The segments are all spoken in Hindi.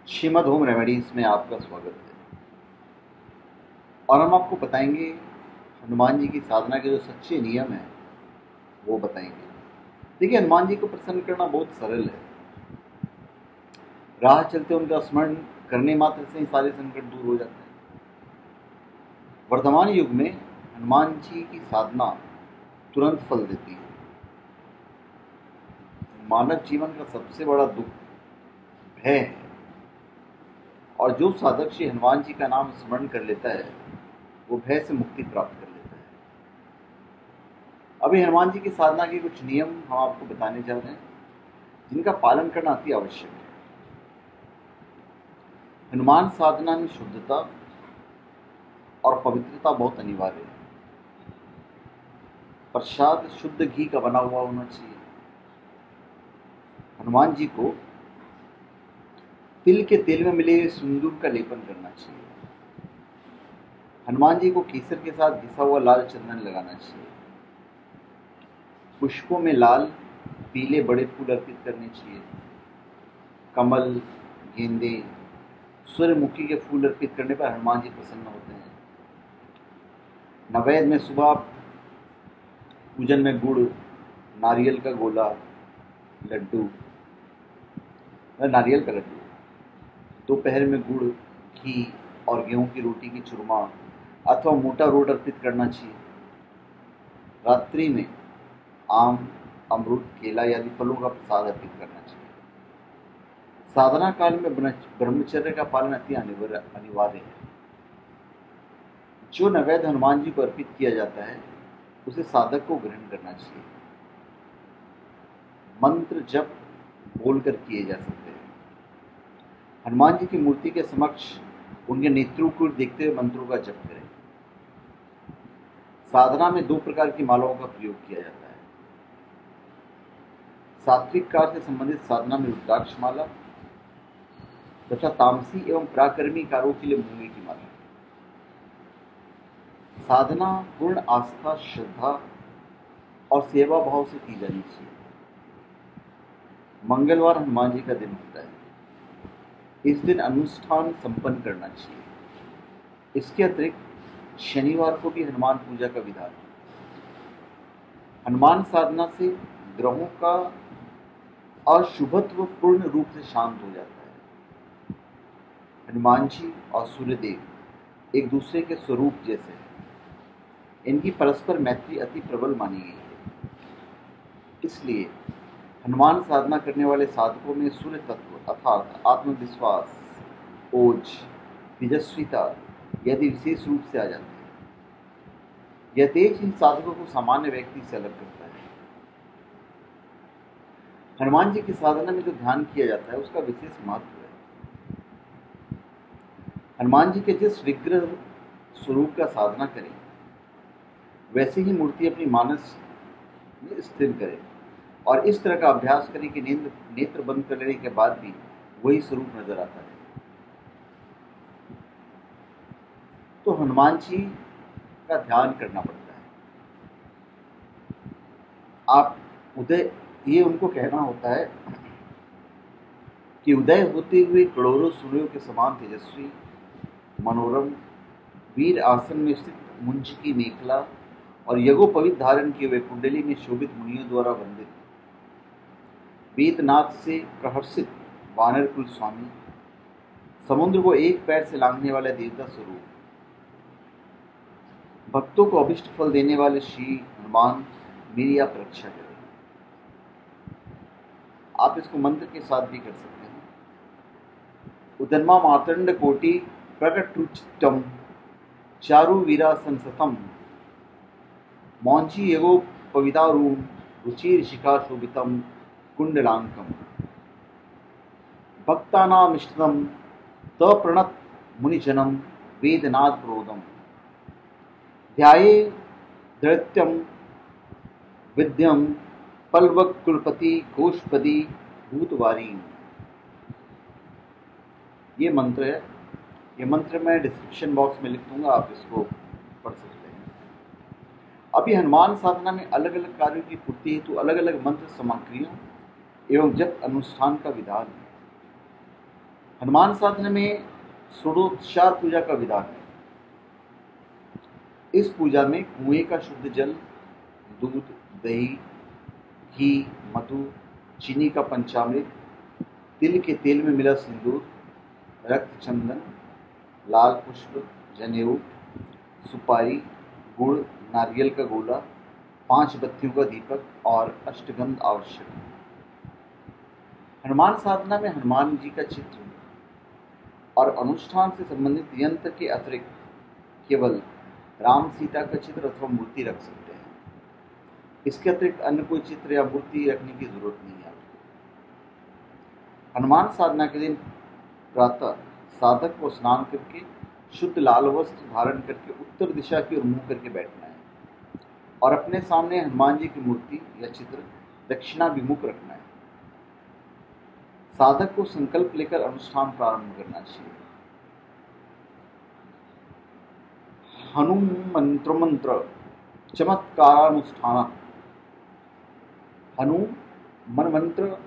श्रीमद् होम रेमेडीज में आपका स्वागत है। और हम आपको बताएंगे हनुमान जी की साधना के जो सच्चे नियम हैं वो बताएंगे। देखिए, हनुमान जी को प्रसन्न करना बहुत सरल है। राह चलते उनका स्मरण करने मात्र से ही सारे संकट दूर हो जाते हैं। वर्तमान युग में हनुमान जी की साधना तुरंत फल देती है। मानव जीवन का सबसे बड़ा दुख भय है, और जो साधक श्री हनुमान जी का नाम स्मरण कर लेता है वो भय से मुक्ति प्राप्त कर लेता है। अभी हनुमान जी की साधना के कुछ नियम हम आपको बताने जा रहे हैं जिनका पालन करना अति आवश्यक है। हनुमान साधना में शुद्धता और पवित्रता बहुत अनिवार्य है। प्रसाद शुद्ध घी का बना हुआ होना चाहिए। हनुमान जी को तिल के तेल में मिले हुए सिंदूर का लेपन करना चाहिए। हनुमान जी को केसर के साथ घिसा हुआ लाल चंदन लगाना चाहिए। पुष्पों में लाल पीले बड़े फूल अर्पित करने चाहिए। कमल, गेंदे, सूर्यमुखी के फूल अर्पित करने पर हनुमान जी प्रसन्न होते हैं। नैवेद्य में सुबह पूजन में गुड़, नारियल का गोला, लड्डू, नारियल का लड्डू, दोपहर में गुड़, घी और गेहूं की रोटी की चूरमा अथवा मोटा रोट अर्पित करना चाहिए। रात्रि में आम, अमरूद, केला आदि फलों का प्रसाद अर्पित करना चाहिए। साधना काल में ब्रह्मचर्य का पालन अति अनिवार्य है। जो नैवेद्य हनुमान जी को अर्पित किया जाता है उसे साधक को ग्रहण करना चाहिए। मंत्र जप बोलकर किए जा सकते हैं। हनुमान जी की मूर्ति के समक्ष उनके नेत्रों को देखते हुए मंत्रों का जप करें। साधना में 2 प्रकार की मालाओं का प्रयोग किया जाता है। सात्विक कार्य से संबंधित साधना में रुद्राक्ष माला तथा तामसी एवं पराक्रमी कार्यों के लिए मूंगे की माला। साधना पूर्ण आस्था, श्रद्धा और सेवा भाव से की जानी चाहिए। मंगलवार हनुमान जी का दिन होता है। इस दिन अनुष्ठान संपन्न करना चाहिए। इसके अतिरिक्त शनिवार को भी हनुमान पूजा का विधान है। हनुमान साधना से ग्रहों का अशुभत्व पूर्ण रूप से शांत हो जाता है। हनुमान जी और सूर्यदेव एक दूसरे के स्वरूप जैसे हैं। इनकी परस्पर मैत्री अति प्रबल मानी गई है। इसलिए हनुमान साधना करने वाले साधकों में सूर्य तत्व अर्थात आत्मविश्वास, ओज, तेजस्विता यदि विशेष रूप से आ जाते हैं। यह तेज इन साधकों को सामान्य व्यक्ति से अलग करता है। हनुमान जी की साधना में जो ध्यान किया जाता है उसका विशेष महत्व है। हनुमान जी के जिस विग्रह स्वरूप का साधना करें वैसे ही मूर्ति अपनी मानस में स्थिर करें और इस तरह का अभ्यास करें कि नेत्र बंद कर लेने के बाद भी वही स्वरूप नजर आता है। तो हनुमान जी का ध्यान करना पड़ता है। आप ये उनको कहना होता है कि उदय होते हुए करोड़ों सूर्यों के समान तेजस्वी, मनोरम, वीर आसन में स्थित मुंज की मेखला और यज्ञोपवीत धारण किए हुए कुंडली में शोभित मुनियों द्वारा वंदित, वेदनाथ से प्रहर्षित वानर कुल स्वामी, समुद्र को एक पैर से लांघने वाले देवता स्वरूप, भक्तों को अभिष्ट फल देने वाले श्री हनुमान मेरी आप रक्षा करें। आप इसको मंत्र के साथ भी कर सकते हैं। उदन्मा मातंड कोटि प्रकटरुचितम चारु वीरा संसतम मौंची यगो पवितारूम रुचिर शिखा शोभितम कुंडलांकम भक्तानाम इष्टतम तप्रणत मुनिजनम वेदनाद प्रोदम ध्याये धृत्यम विद्यम पल्वक कुलपति गोष्पदी भूतवारी। ये मंत्र है। ये मंत्र मैं डिस्क्रिप्शन बॉक्स में लिख दूंगा, आप इसको पढ़ सकते हैं। अभी हनुमान साधना में अलग अलग कार्यों की पूर्ति हेतु अलग अलग मंत्र सामग्रियों एवं जप अनुष्ठान का विधान है। हनुमान साधना में षोडशोपचार पूजा का विधान है। इस पूजा में कुएं का शुद्ध जल, दूध, दही, घी, मधु, चीनी का पंचामृत, तिल के तेल में मिला सिंदूर, रक्त चंदन, लाल पुष्प, जनेऊ, सुपारी, गुड़, नारियल का गोला, 5 बत्तियों का दीपक और अष्टगंध आवश्यक है। हनुमान साधना में हनुमान जी का चित्र और अनुष्ठान से संबंधित यंत्र के अतिरिक्त केवल राम सीता का चित्र अथवा मूर्ति रख सकते हैं। इसके अतिरिक्त अन्य कोई चित्र या मूर्ति रखने की जरूरत नहीं है। हनुमान साधना के दिन प्रातः साधक को स्नान करके शुद्ध लाल वस्त्र धारण करके उत्तर दिशा की ओर मुंह करके बैठना है और अपने सामने हनुमान जी की मूर्ति या चित्र दक्षिणाभिमुख रखना है। साधक को संकल्प लेकर अनुष्ठान प्रारंभ करना चाहिए। हनुमंत्र मंत्र चमत्कारानुष्ठान। हनुमान मंत्र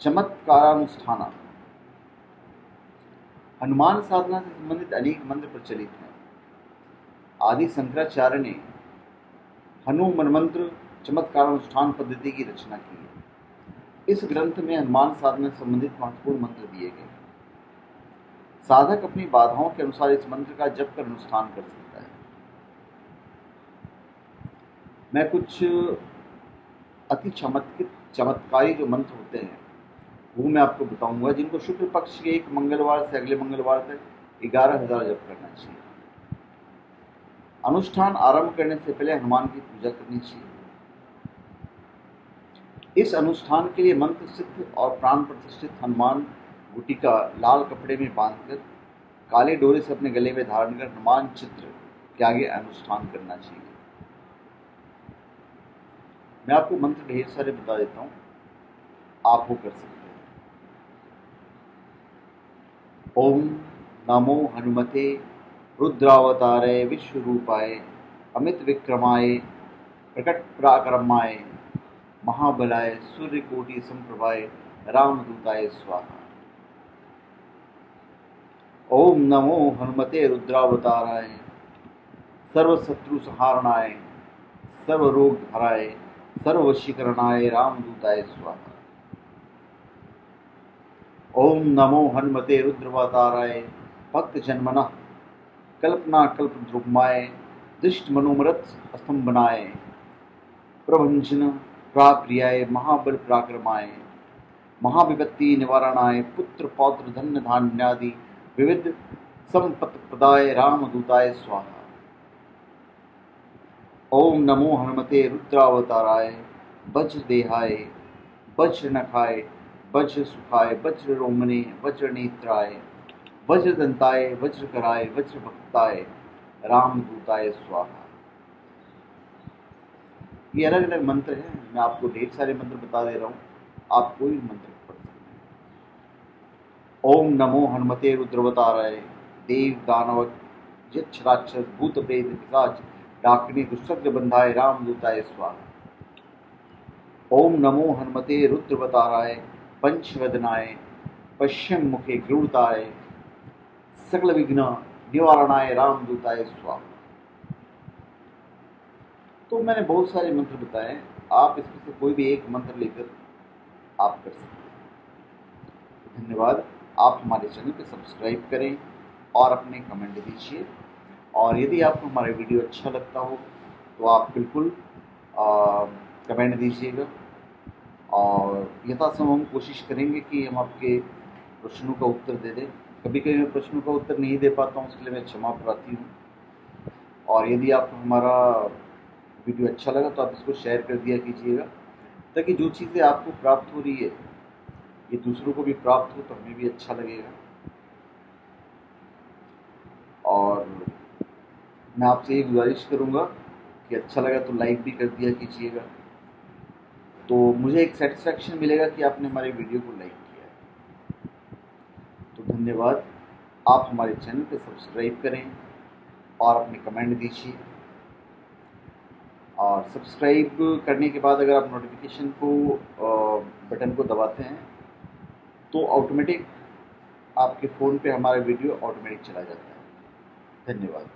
चमत्कारानुष्ठान। हनुमान साधना से संबंधित अनेक मंत्र प्रचलित हैं। आदि शंकराचार्य ने हनुमान मंत्र चमत्कारानुष्ठान पद्धति की रचना की है। इस ग्रंथ में हनुमान साधना से संबंधित महत्वपूर्ण मंत्र दिए गए। साधक अपनी बाधाओं के अनुसार इस मंत्र का जप कर अनुष्ठान कर सकता है। मैं कुछ अति चमत्कारी जो मंत्र होते हैं वो मैं आपको बताऊंगा, जिनको शुक्ल पक्ष के एक मंगलवार से अगले मंगलवार तक 11,000 जप करना चाहिए। अनुष्ठान आरंभ करने से पहले हनुमान की पूजा करनी चाहिए। इस अनुष्ठान के लिए मंत्र सिद्ध और प्राण प्रतिष्ठित हनुमान गुटिका लाल कपड़े में बांधकर काले डोरे से अपने गले में धारण कर हनुमान चित्र के आगे अनुष्ठान करना चाहिए। मैं आपको मंत्र ढेर सारे बता देता हूँ, आप वो कर सकते हैं। ओम नमो हनुमते रुद्रावतारे विश्वरूपाय अमित विक्रमाय प्रकट पराक्रमाय महाबलाय सूर्यकोटि संप्रभाय रामदूताय स्वाहा। ओम नमो हनुमते रुद्रावताराय सर्वशत्रु संहारणाय सर्वरोग हराय सर्ववशीकरणाय रामदूताय स्वाहा। ओम नमो हनुमते रुद्रावताराय भक्त जन्मनः कल्पना कल्पद्रुमाय दृष्ट मनोमरथ स्तंभनाय प्रभंजन प्राप्रियाय महाबल पराक्रमाय महाविपत्ति निवारणाय पुत्र पौत्र धन्य धान्यादि विविध संपत् प्रदाय रामदूताय स्वाहा। ओम नमो हनुमते रुद्रावताराय वज्रदेहाय वज्रनखाय वज्रसुखाय वज्ररोमणे वज्रनेत्राय वज्रदंताय वज्रकराय वज्रभक्ताय रामदूताय स्वाहा। ये अलग अलग मंत्र हैं। मैं आपको ढेर सारे मंत्र बता दे रहा हूँ, आप कोई भी मंत्र पढ़ सकते हैं। ओम नमो हनुमते रुद्रावताराय देव दानव यक्ष राक्षस भूत प्रेत पिशाच डाकिनी दुष्ट बंधाय रामदूताय स्वाहा। ओम नमो हनुमते रुद्रावताराय पंचवदनाय पश्चिम मुखे गरुड़ताय सकल विघ्न निवारणाय रामदूताय स्वाहा। तो मैंने बहुत सारे मंत्र बताए, आप इसमें से कोई भी एक मंत्र लेकर आप कर सकते हैं। धन्यवाद। आप हमारे चैनल को सब्सक्राइब करें और अपने कमेंट दीजिए, और यदि आपको हमारा वीडियो अच्छा लगता हो तो आप बिल्कुल कमेंट दीजिएगा, और यथासंभव हम कोशिश करेंगे कि हम आपके प्रश्नों का उत्तर दे दें। कभी कभी मैं प्रश्नों का उत्तर नहीं दे पाता हूँ, उसके लिए मैं क्षमा प्रार्थी हूँ। और यदि आपको हमारा वीडियो अच्छा लगा तो आप इसको शेयर कर दिया कीजिएगा, ताकि जो चीज़ें आपको प्राप्त हो रही है ये दूसरों को भी प्राप्त हो, तो हमें भी अच्छा लगेगा। और मैं आपसे ये गुजारिश करूँगा कि अच्छा लगा तो लाइक भी कर दिया कीजिएगा, तो मुझे एक सेटिस्फैक्शन मिलेगा कि आपने हमारे वीडियो को लाइक किया है। तो धन्यवाद। आप हमारे चैनल पे सब्सक्राइब करें और अपने कमेंट दीजिए, और सब्सक्राइब करने के बाद अगर आप नोटिफिकेशन को बटन को दबाते हैं तो ऑटोमेटिक आपके फ़ोन पे हमारा वीडियो ऑटोमेटिक चला जाता है। धन्यवाद।